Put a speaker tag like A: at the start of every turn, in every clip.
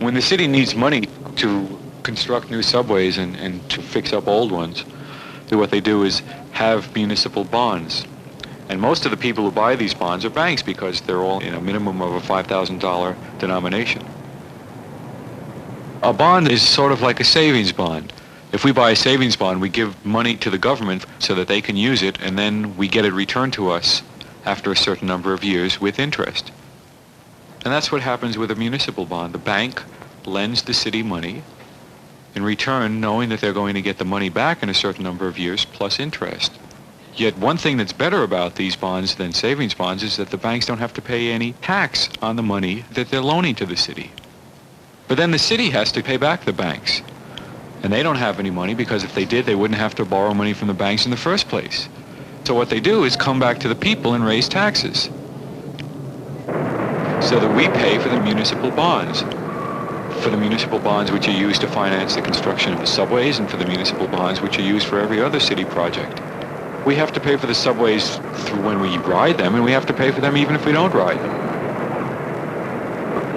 A: When the city needs money to construct new subways and to fix up old ones, what they do is have municipal bonds. And most of the people who buy these bonds are banks because they're all in a minimum of a $5,000 denomination. A bond is sort of like a savings bond. If we buy a savings bond, we give money to the government so that they can use it, and then we get it returned to us after a certain number of years with interest. And that's what happens with a municipal bond. The bank lends the city money in return, knowing that they're going to get the money back in a certain number of years plus interest. Yet one thing that's better about these bonds than savings bonds is that the banks don't have to pay any tax on the money that they're loaning to the city. But then the city has to pay back the banks. And they don't have any money because if they did, they wouldn't have to borrow money from the banks in the first place. So what they do is come back to the people and raise taxes so that we pay for the municipal bonds. For the municipal bonds which are used to finance the construction of the subways and for the municipal bonds which are used for every other city project. We have to pay for the subways through when we ride them, and we have to pay for them even if we don't ride them.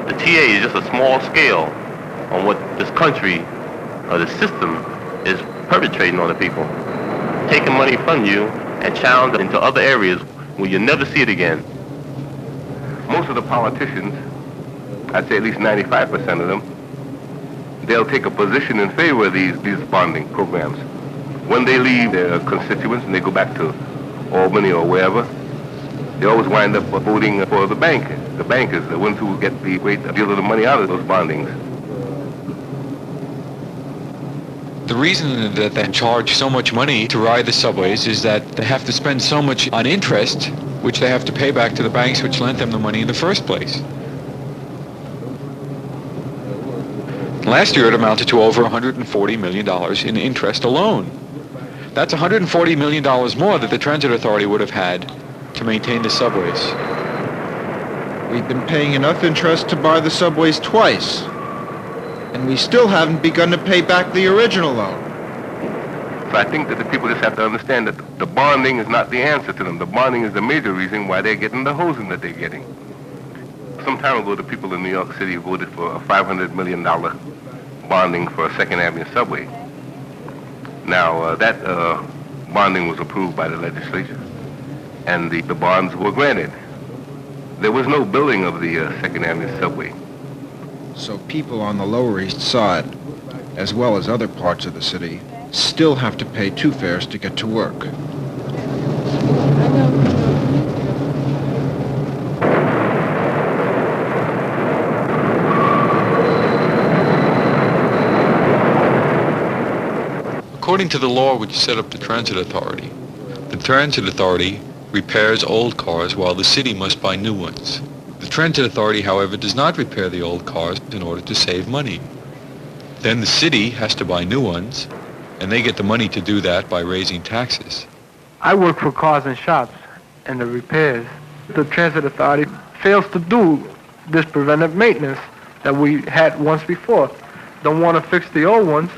B: The TA is just a small scale on what this country, or the system, is perpetrating on the people. Taking money from you and channeling it into other areas where you'll never see it again.
C: Most of the politicians, I'd say at least 95% of them, they'll take a position in favor of these bonding programs. When they leave their constituents and they go back to Albany or wherever, they always wind up voting for the bankers, the ones who get the great deal of the money out of those bondings.
A: The reason that they charge so much money to ride the subways is that they have to spend so much on interest, which they have to pay back to the banks which lent them the money in the first place. Last year it amounted to over $140 million in interest alone. That's $140 million more that the Transit Authority would have had to maintain the subways.
D: We've been paying enough interest to buy the subways twice, and we still haven't begun to pay back the original loan.
C: So I think that the people just have to understand that the bonding is not the answer to them. The bonding is the major reason why they're getting the hosing that they're getting. Some time ago, the people in New York City voted for a $500 million bonding for a 2nd Avenue subway. Now, that bonding was approved by the legislature, and the bonds were granted. There was no building of the 2nd Avenue subway.
D: So people on the Lower East Side, as well as other parts of the city, still have to pay 2 fares to get to work.
A: According to the law which set up the Transit Authority repairs old cars while the city must buy new ones. The Transit Authority, however, does not repair the old cars in order to save money. Then the city has to buy new ones, and they get the money to do that by raising taxes.
E: I work for cars and shops and the repairs. The Transit Authority fails to do this preventive maintenance that we had once before. Don't want to fix the old ones,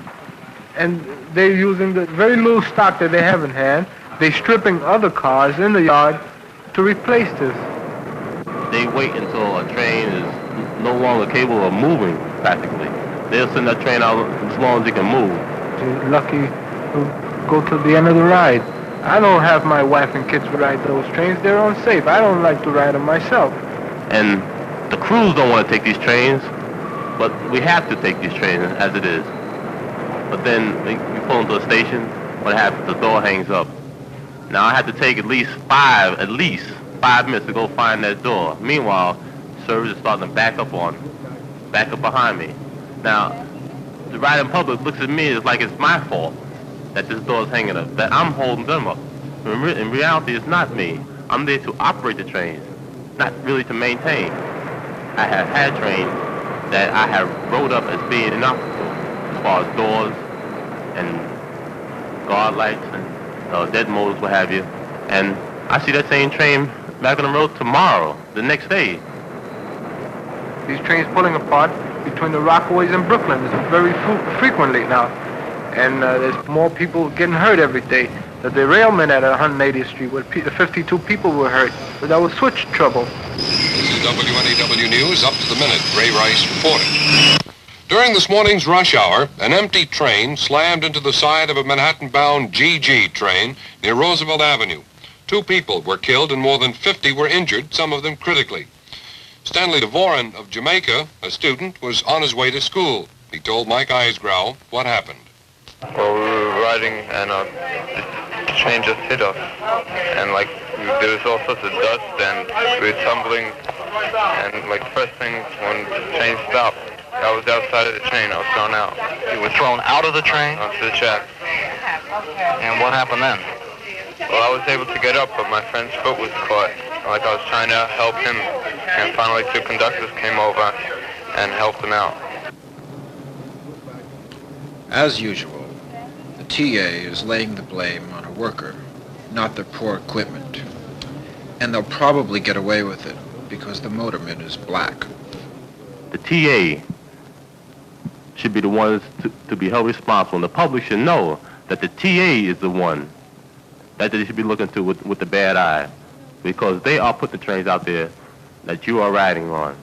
E: and they're using the very little stock that they have in hand. They're stripping other cars in the yard to replace this.
B: They wait until a train is no longer capable of moving, practically. They'll send that train out as long as it can move.
E: You're lucky to go to the end of the ride. I don't have my wife and kids ride those trains. They're unsafe. I don't like to ride them myself.
B: And the crews don't want to take these trains, but we have to take these trains as it is. But then we pull into a station, what happens? The door hangs up. Now I have to take at least 5 minutes to go find that door. Meanwhile, service is starting to back up behind me. Now, the riding public looks at me as like it's my fault that this door is hanging up, that I'm holding them up. In reality, it's not me. I'm there to operate the trains, not really to maintain. I have had trains that I have rode up as being inoperable, as far as doors and guard lights and dead motors, what have you. And I see that same train back on the road tomorrow, the next day.
E: These trains pulling apart between the Rockaways and Brooklyn is very frequently now. And there's more people getting hurt every day. The derailment at 180th Street where 52 people were hurt. But that was switch trouble.
F: This is WNEW News, up to the minute. Ray Rice reporting. During this morning's rush hour, an empty train slammed into the side of a Manhattan-bound GG train near Roosevelt Avenue. 2 people were killed and more than 50 were injured, some of them critically. Stanley Devoren of Jamaica, a student, was on his way to school. He told Mike Eisgrau what happened.
G: Well, we were riding and the train just hit us. And there was all sorts of dust and we were tumbling. And the first thing when the train stopped, I was outside of the train. I was thrown out.
H: You were thrown out of the train?
G: Onto the track.
H: And what happened then?
G: Well, I was able to get up, but my friend's foot was caught. I was trying to help him. And finally 2 conductors came over and helped him out.
D: As usual, the TA is laying the blame on a worker, not their poor equipment. And they'll probably get away with it because the motorman is black.
B: The TA should be the ones to be held responsible, and the public should know that the TA is the one that they should be looking to with the bad eye, because they are putting the trains out there that you are riding on.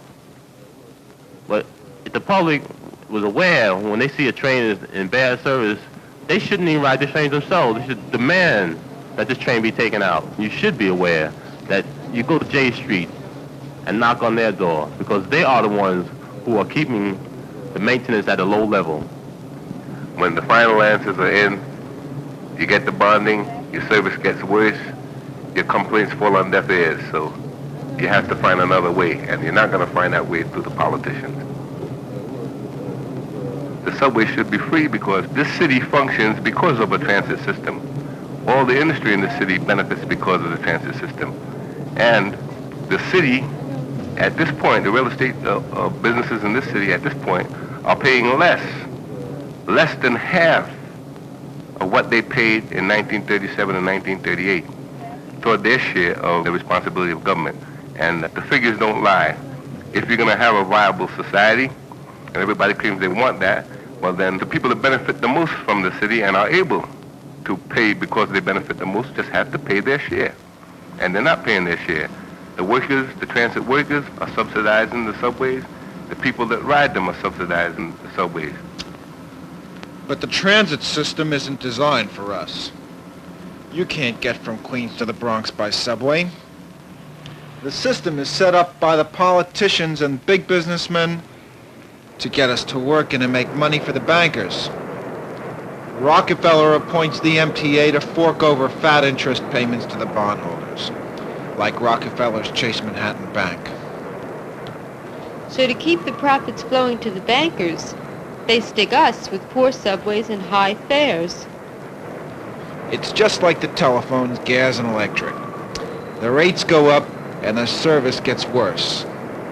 B: But if the public was aware when they see a train is in bad service, they shouldn't even ride the trains themselves. They should demand that this train be taken out. You should be aware that you go to J Street and knock on their door, because they are the ones who are keeping the maintenance at a low level.
C: When the final answers are in, you get the bonding, your service gets worse, your complaints fall on deaf ears. So you have to find another way, and you're not going to find that way through the politicians. The subway should be free because this city functions because of a transit system. All the industry in the city benefits because of the transit system. And the city, at this point, the real estate businesses in this city at this point are paying less than half of what they paid in 1937 and 1938 toward their share of the responsibility of government. And the figures don't lie. If you're going to have a viable society, and everybody claims they want that, well then the people that benefit the most from the city and are able to pay because they benefit the most just have to pay their share. And they're not paying their share. The workers, the transit workers, are subsidizing the subways. The people that ride them are subsidizing the subways.
D: But the transit system isn't designed for us. You can't get from Queens to the Bronx by subway. The system is set up by the politicians and big businessmen to get us to work and to make money for the bankers. Rockefeller appoints the MTA to fork over fat interest payments to the bondholders, like Rockefeller's Chase Manhattan Bank.
I: So to keep the profits flowing to the bankers, they stick us with poor subways and high fares.
D: It's just like the telephones, gas, and electric. The rates go up and the service gets worse.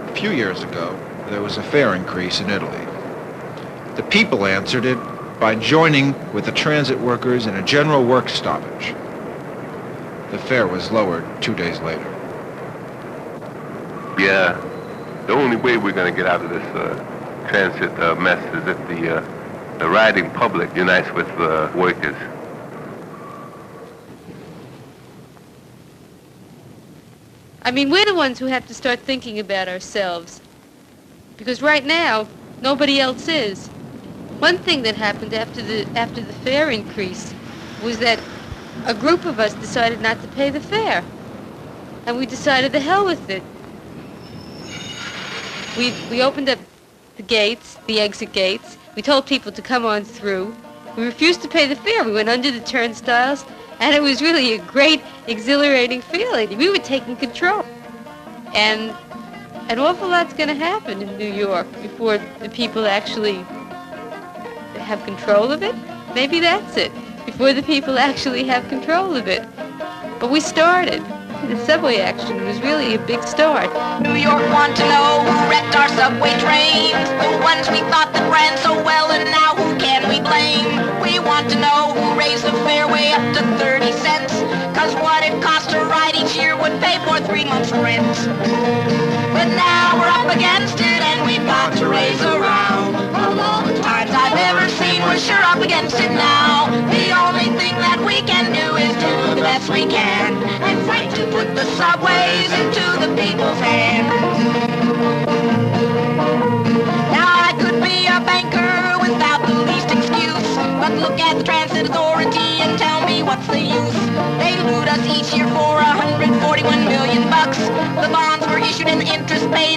D: A few years ago, there was a fare increase in Italy. The people answered it by joining with the transit workers in a general work stoppage. The fare was lowered 2 days later.
C: Yeah, the only way we're going to get out of this transit mess is if the riding public unites with workers.
I: I mean, we're the ones who have to start thinking about ourselves. Because right now, nobody else is. One thing that happened after the fare increase was that a group of us decided not to pay the fare. And we decided the hell with it. We opened up the gates, the exit gates. We told people to come on through. We refused to pay the fare. We went under the turnstiles, and it was really a great, exhilarating feeling. We were taking control. And an awful lot's going to happen in New York before the people actually have control of it. Maybe that's it. Before the people actually have control of it. But we started. The subway action was really a big start.
J: New York want to know who wrecked our subway trains, the ones we thought that ran so well, and now who can we blame? We want to know who raised the fare way up to 30 cents, cause what it cost to ride each year would pay for 3 months' rent. But now we're up against it and we've got to raise around. Of all the times I've ever seen, we're sure up against it now. The only thing that we can do is do the best we can and fight to put the subways into the people's hands. Now I could be a banker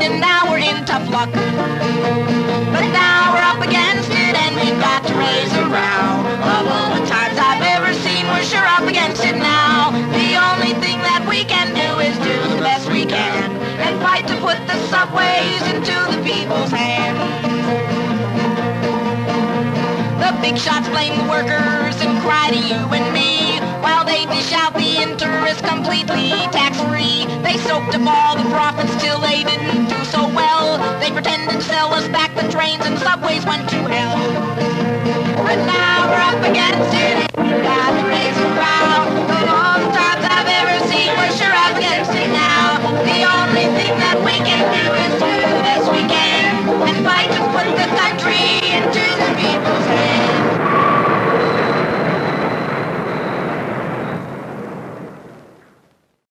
J: and now we're in tough luck. But now we're up against it and we've got to raise a row. Of all the times I've ever seen, we're sure up against it now. The only thing that we can do is do the best we can and fight to put the subways into the people's hands. The big shots blame the workers and cry to you and me, while they dish out the interest completely tax-free. They soaked up all the profits till they didn't do so well. They pretended to sell us back the trains and subways went to hell. But now we're up against it